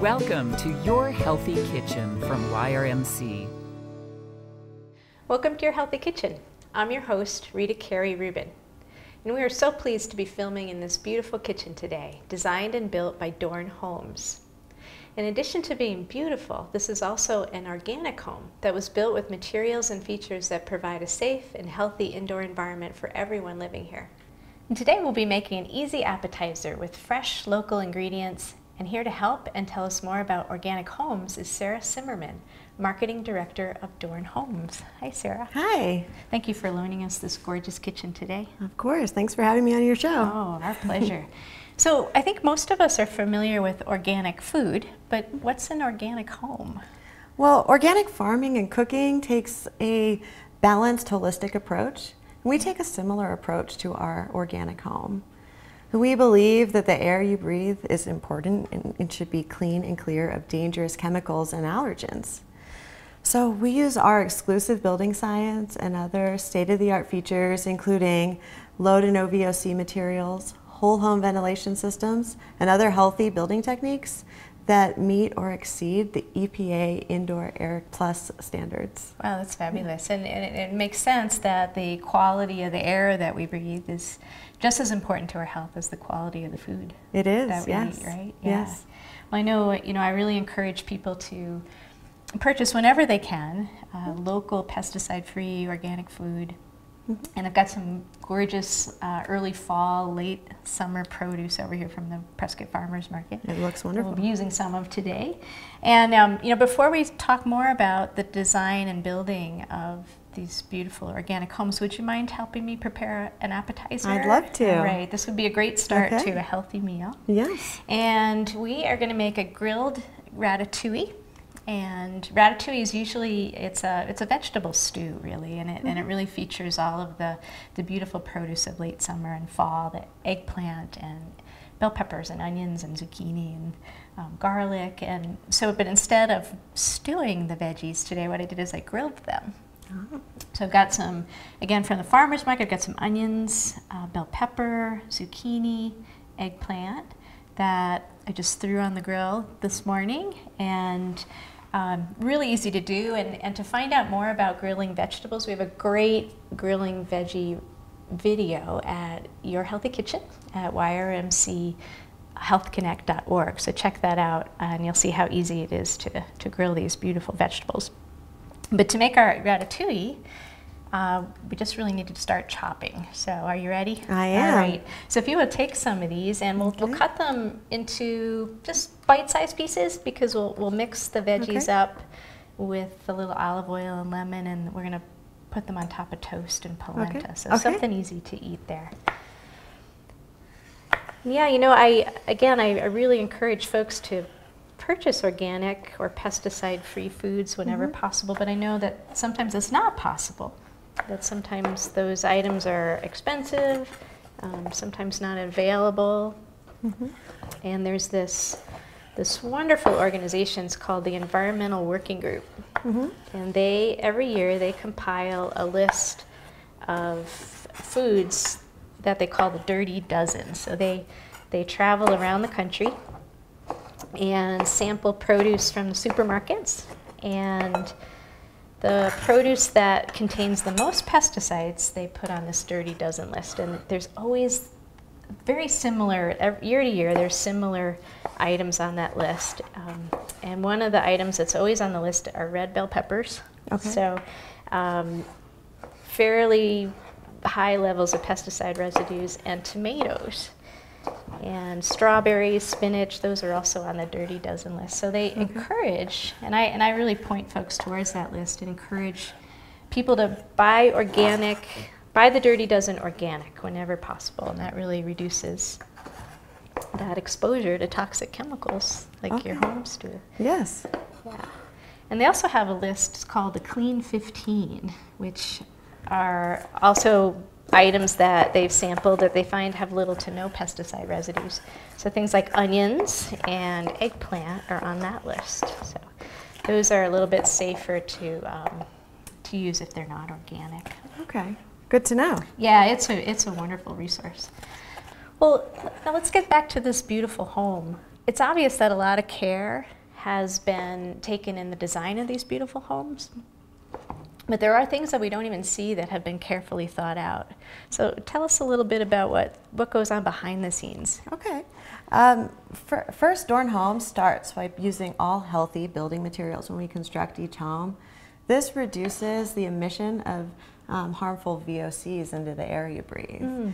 Welcome to Your Healthy Kitchen from YRMC. Welcome to Your Healthy Kitchen. I'm your host, Rita Carey Rubin. And we are so pleased to be filming in this beautiful kitchen today, designed and built by Dorn Homes. In addition to being beautiful, this is also an organic home that was built with materials and features that provide a safe and healthy indoor environment for everyone living here. And today we'll be making an easy appetizer with fresh local ingredients. And here to help and tell us more about organic homes is Sarah Simmerman, Marketing Director of Dorn Homes. Hi, Sarah. Hi. Thank you for loaning us this gorgeous kitchen today. Of course. Thanks for having me on your show. Oh, our pleasure. So I think most of us are familiar with organic food, but what's an organic home? Well, organic farming and cooking takes a balanced, holistic approach. We take a similar approach to our organic home. We believe that the air you breathe is important and it should be clean and clear of dangerous chemicals and allergens. So we use our exclusive building science and other state-of-the-art features, including low to no VOC materials, whole home ventilation systems, and other healthy building techniques that meet or exceed the EPA Indoor Air Plus standards. Wow, that's fabulous. And it makes sense that the quality of the air that we breathe is just as important to our health as the quality of the food. It is, that we yes. eat, right? Yes. Well, I know, I really encourage people to purchase whenever they can local pesticide-free organic food. And I've got some gorgeous early fall, late summer produce over here from the Prescott Farmers Market. It looks wonderful. We'll be using some of today. And before we talk more about the design and building of these beautiful organic homes, would you mind helping me prepare an appetizer? I'd love to. All right, this would be a great start Okay. to a healthy meal. Yes. And we are going to make a grilled ratatouille. And ratatouille is usually, it's a vegetable stew really, and it really features all of the beautiful produce of late summer and fall, the eggplant and bell peppers and onions and zucchini and garlic. And so, but instead of stewing the veggies today, what I did is I grilled them. Oh. So I've got some, again from the farmer's market, I've got some onions, bell pepper, zucchini, eggplant that I just threw on the grill this morning, and really easy to do. And to find out more about grilling vegetables, we have a great grilling veggie video at Your Healthy Kitchen at yrmchealthconnect.org. So check that out and you'll see how easy it is to grill these beautiful vegetables. But to make our ratatouille, we just really need to start chopping. So are you ready? I am. All right. So if you will take some of these and we'll cut them into just bite-sized pieces, because we'll mix the veggies up with a little olive oil and lemon, and we're going to put them on top of toast and polenta. So something easy to eat there. Yeah, I really encourage folks to purchase organic or pesticide-free foods whenever possible, but I know that sometimes it's not possible. That sometimes those items are expensive, sometimes not available. And there's this wonderful organization called the Environmental Working Group. And every year they compile a list of foods that they call the Dirty Dozen. So they travel around the country and sample produce from the supermarkets, and the produce that contains the most pesticides they put on this Dirty Dozen list. And there's always very similar, year to year, there's similar items on that list. And one of the items that's always on the list are red bell peppers. So fairly high levels of pesticide residues, and tomatoes. And strawberries, spinach, those are also on the Dirty Dozen list. So they encourage, and I really point folks towards that list and encourage people to buy the Dirty Dozen organic whenever possible, and that really reduces that exposure to toxic chemicals like your homes do. Yes. Yeah. And they also have a list called the Clean 15, which are also items that they've sampled that they find have little to no pesticide residues. So things like onions and eggplant are on that list. So those are a little bit safer to use if they're not organic. Okay, good to know. Yeah, it's a wonderful resource. Well, now let's get back to this beautiful home it's obvious that a lot of care has been taken in the design of these beautiful homes. But there are things that we don't even see that have been carefully thought out. So tell us a little bit about what goes on behind the scenes. Okay. First, Dorn Homes starts by using all healthy building materials when we construct each home. This reduces the emission of harmful VOCs into the air you breathe.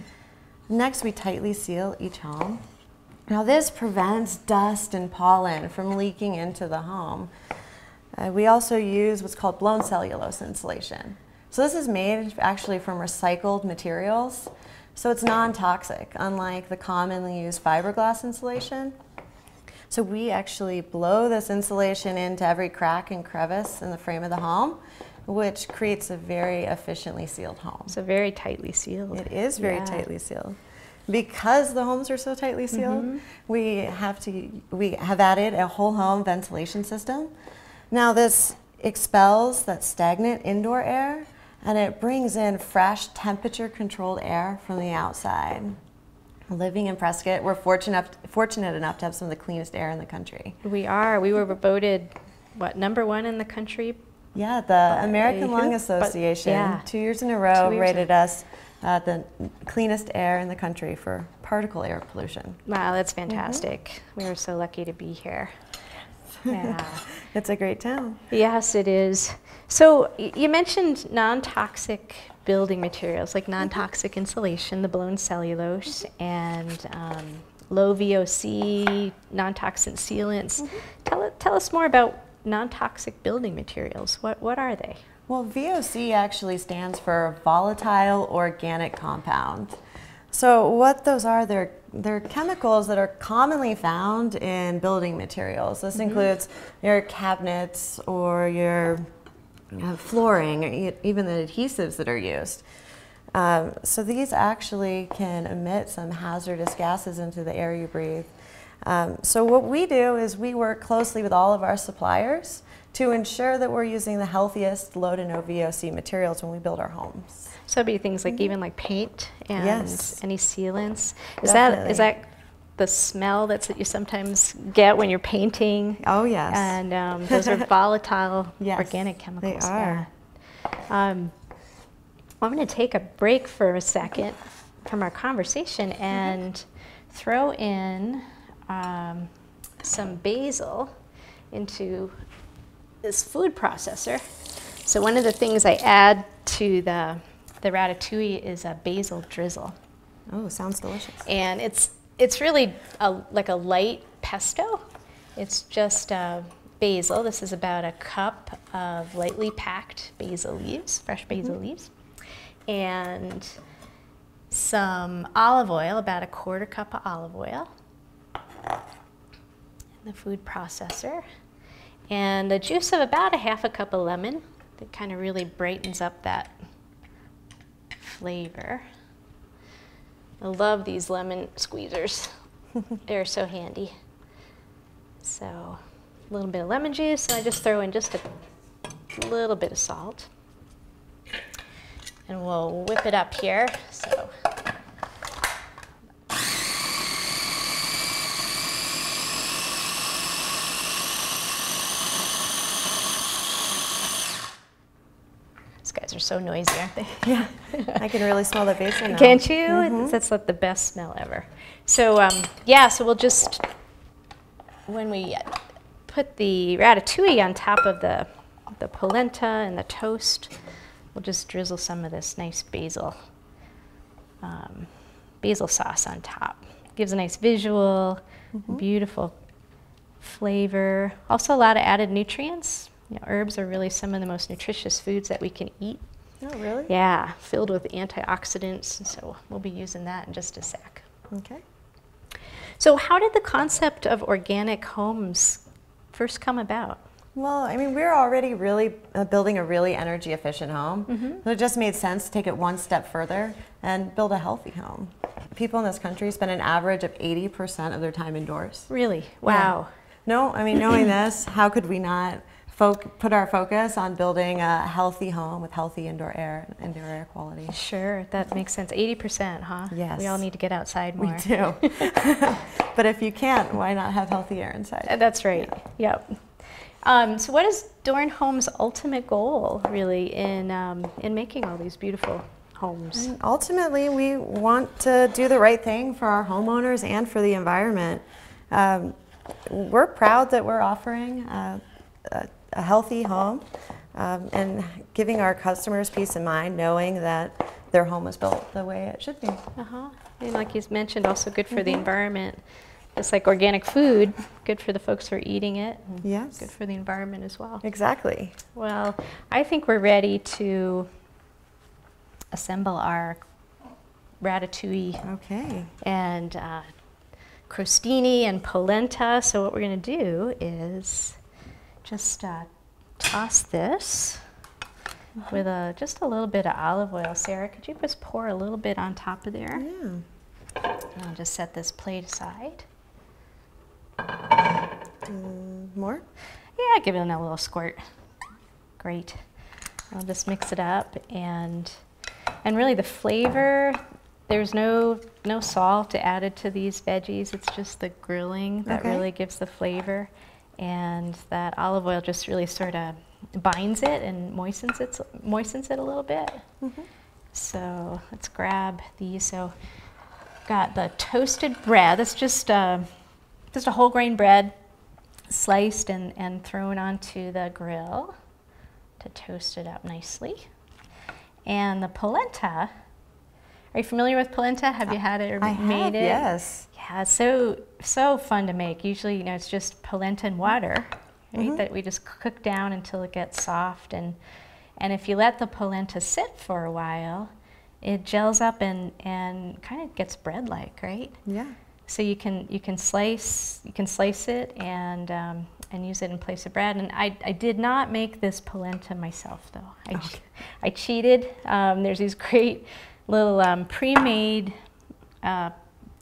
Next, we tightly seal each home. Now this prevents dust and pollen from leaking into the home. We also use what's called blown cellulose insulation. So this is made actually from recycled materials, so it's non-toxic, unlike the commonly used fiberglass insulation. So we actually blow this insulation into every crack and crevice in the frame of the home, which creates a very efficiently sealed home. So very tightly sealed. It is very tightly sealed. Because the homes are so tightly sealed, we have added a whole home ventilation system. Now this expels that stagnant indoor air, and it brings in fresh temperature controlled air from the outside. Living in Prescott, we're fortunate enough to have some of the cleanest air in the country. We are. We were voted, what, #1 in the country? Yeah, the American Lung Association, 2 years in a row, rated us the cleanest air in the country for particle air pollution. Wow, that's fantastic. We are so lucky to be here. Yeah. It's a great town. Yes, it is. So you mentioned non-toxic building materials, like non-toxic insulation, the blown cellulose, and low VOC, non-toxic sealants. Tell us more about non-toxic building materials. What are they? Well, VOC actually stands for volatile organic compound. So what those are, they're chemicals that are commonly found in building materials. This includes your cabinets or your flooring, or even the adhesives that are used. So these actually can emit some hazardous gases into the air you breathe. So what we do is we work closely with all of our suppliers to ensure that we're using the healthiest low to no VOC materials when we build our homes. So it'd be things like even like paint and any sealants. Is Definitely. that the smell that you sometimes get when you're painting? Oh yes. And those are volatile organic chemicals. They are. I'm going to take a break for a second from our conversation and throw in some basil into this food processor. So one of the things I add to the ratatouille is a basil drizzle. Oh, sounds delicious. And it's really like a light pesto. It's just basil. This is about a cup of lightly packed basil leaves, fresh basil leaves, and some olive oil, about a quarter cup of olive oil, in the food processor, and the juice of about a half a cup of lemon that kind of really brightens up that flavor. I love these lemon squeezers. They're so handy. So a little bit of lemon juice, and I just throw in just a little bit of salt. And we'll whip it up here. So these guys are so noisy, aren't they? Yeah, I can really smell the basil now. Can't you? That's like the best smell ever. So yeah, so we'll just, when we put the ratatouille on top of the polenta and the toast, we'll just drizzle some of this nice basil sauce on top. Gives a nice visual, beautiful flavor. Also a lot of added nutrients. You know, herbs are really some of the most nutritious foods that we can eat. Oh, really? Yeah, filled with antioxidants, so we'll be using that in just a sec. Okay. So how did the concept of organic homes first come about? Well, I mean, we're already really building a really energy efficient home. So it just made sense to take it one step further and build a healthy home. People in this country spend an average of 80% of their time indoors. Really? Wow. Yeah. No, I mean, knowing this, how could we not put our focus on building a healthy home with healthy indoor air quality. Sure, that makes sense. 80%, huh? Yes. We all need to get outside more. We do. But if you can't, why not have healthy air inside? That's right. Yeah. Yep. So what is Dorn Homes' ultimate goal, really, in making all these beautiful homes? And ultimately, we want to do the right thing for our homeowners and for the environment. We're proud that we're offering a healthy home and giving our customers peace of mind, knowing that their home is built the way it should be. And like you mentioned, also good for the environment. It's like organic food, good for the folks who are eating it. And yes. Good for the environment as well. Exactly. Well, I think we're ready to assemble our ratatouille. Okay. And crostini and polenta. So what we're going to do is just toss this with just a little bit of olive oil. Sarah, could you just pour a little bit on top of there? Yeah. And I'll just set this plate aside. More? Yeah, give it a little squirt. Great. I'll just mix it up, and really the flavor, there's no salt added to these veggies. It's just the grilling that really gives the flavor, and that olive oil just really sort of binds it and moistens it a little bit. So let's grab these. So got the toasted bread. That's just a whole grain bread, sliced and thrown onto the grill to toast it up nicely. And the polenta, are you familiar with polenta? Have you had it or made it? Yes. Yeah, it's so fun to make. Usually, it's just polenta and water, right? That we just cook down until it gets soft. And if you let the polenta sit for a while, it gels up and kind of gets bread-like, right? Yeah. So you can slice it and use it in place of bread. And I did not make this polenta myself, though. I cheated. There's these great little pre-made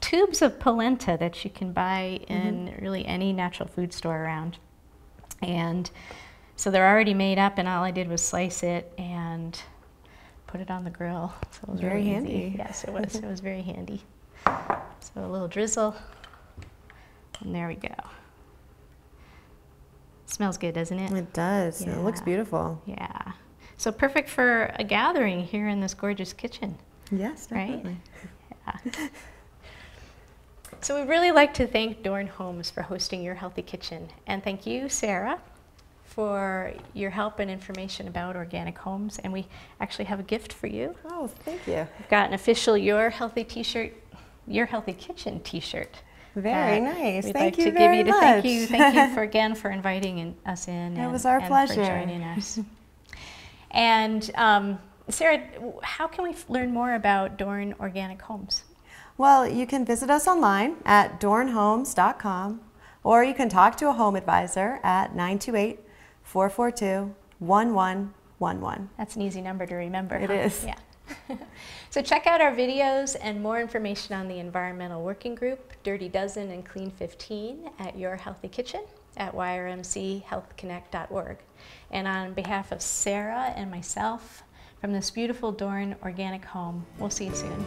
tubes of polenta that you can buy in really any natural food store around. And so they're already made up, and all I did was slice it and put it on the grill. So it was very really handy. Easy. Yes, it was. It was very handy. So a little drizzle, and there we go. Smells good, doesn't it? It does. Yeah. It looks beautiful. Yeah. So perfect for a gathering here in this gorgeous kitchen. Yes, definitely. Right? Yeah. So we'd really like to thank Dorn Homes for hosting your Healthy Kitchen. And thank you, Sarah, for your help and information about organic homes. And we actually have a gift for you. Oh, thank you. We've got an official Your Healthy Kitchen t-shirt. Very nice. Thank you We'd like to very give you much. Thank you again for inviting us in. It was our pleasure. For joining us. And Sarah, how can we learn more about Dorn Organic Homes? Well, you can visit us online at dornhomes.com, or you can talk to a home advisor at 928-442-1111. That's an easy number to remember. It is. Yeah. So check out our videos and more information on the Environmental Working Group, Dirty Dozen and Clean 15 at Your Healthy Kitchen at yrmchealthconnect.org. And on behalf of Sarah and myself from this beautiful Dorn Organic Home, we'll see you soon.